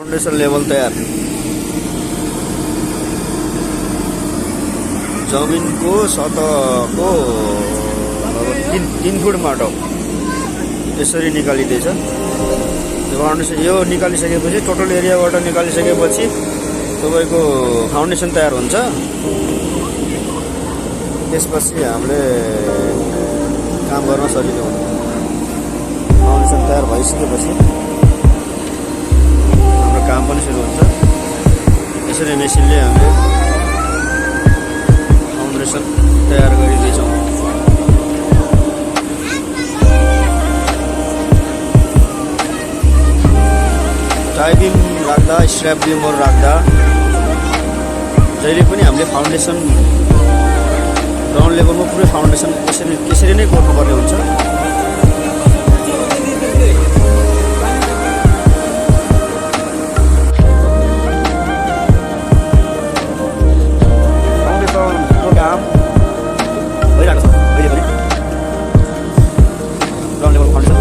Foundation level तयार। जमिनको सतहको लगभग 3 फुट माटो यसरी निकालिँदैछ। यो फाउन्डेसन यो निकालिसकेपछि टोटल एरियाबाट निकालिसकेपछि तपाईको फाउन्डेसन तयार हुन्छ। त्यसपछि हामीले काम गर्न सजिलो हुन्छ। फाउन्डेसन तयार भइसकेपछि हाम्रो काम पनि सुरु हुन्छ। यसरी मेसिनले हामीले फाउन्डेसन तयार गरिदिन्छौँ। टाई बिम राख्दा, स्ट्र्याप बिमहरू राख्दा जहिले पनि हामीले फाउन्डेसन ग्राउन्ड लेभलमा पुरै फाउन्डेसन यसरी नै गर्नुपर्ने हुन्छ। फाउन्डेसनको काम भइरहेको छ अहिले पनि। ग्राउन्ड लेभल फाउन्डेसन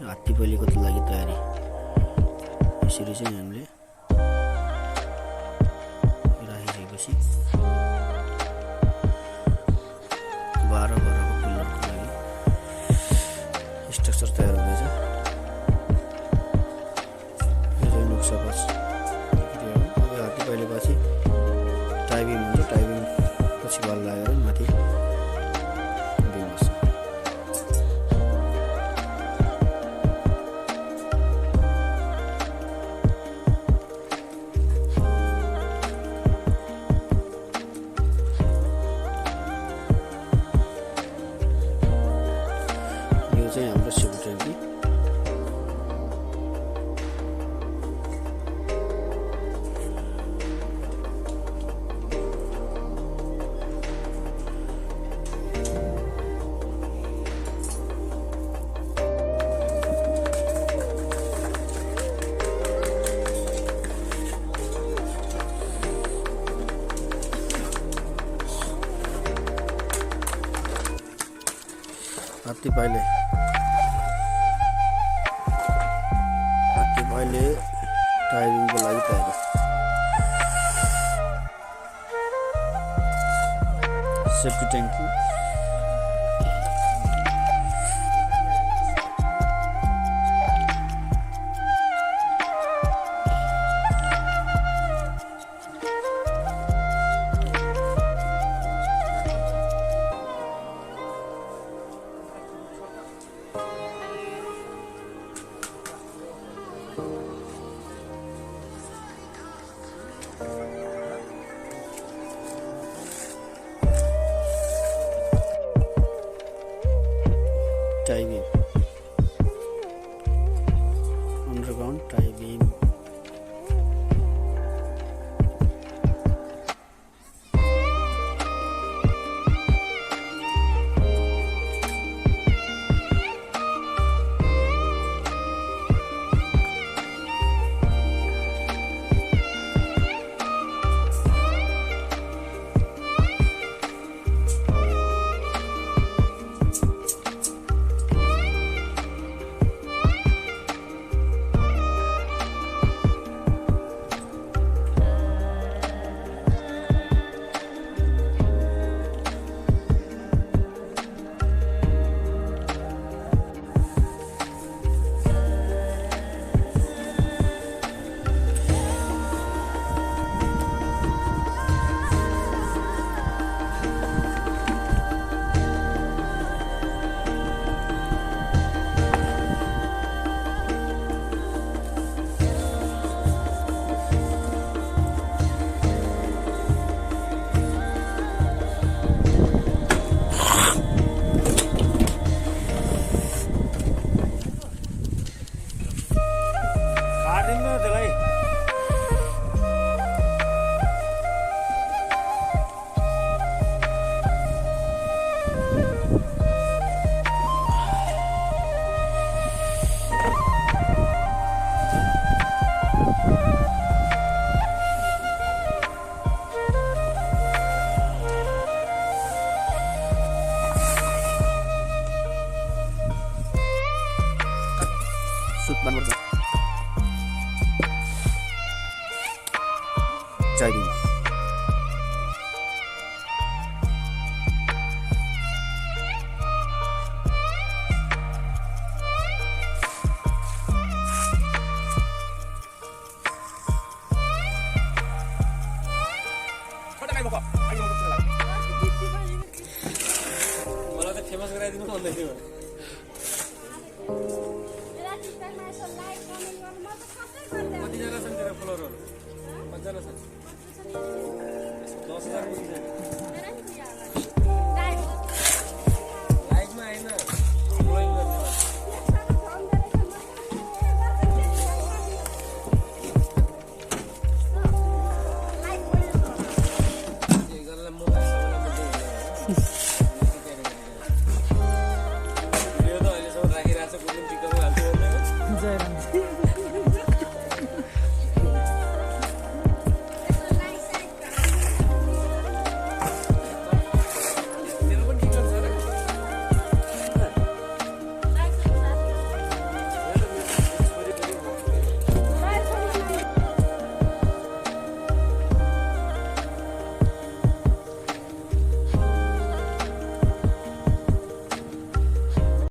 हात्ती पहिलेको लागि तयारी यसरी चाहिँ हामीले राखिसकेपछि 12 घरको पिल्लरको लागि स्ट्रक्चर तयार हुँदैछ। यो नक्सा बस अब हात्ती पहिलेपछि टाइबिङ हुन्छ, टाइबिङ पछि बल लागेर माथि बिम बस्छ। यो चाहिँ हाम्रो सेफ्टी ट्याङ्की। हात्ती पाइले टाइबिङको लागि तयारी। सेफ्टी ट्याङ्की टाइबिङ अन्डरग्राउन्ड टाइबिङ टाइबिङ मलाई त फेमस गराइदिनु भन्दै थियो। कतिजना छन् तेरो फ्लोरहरू? कतिजना छन्? 10,000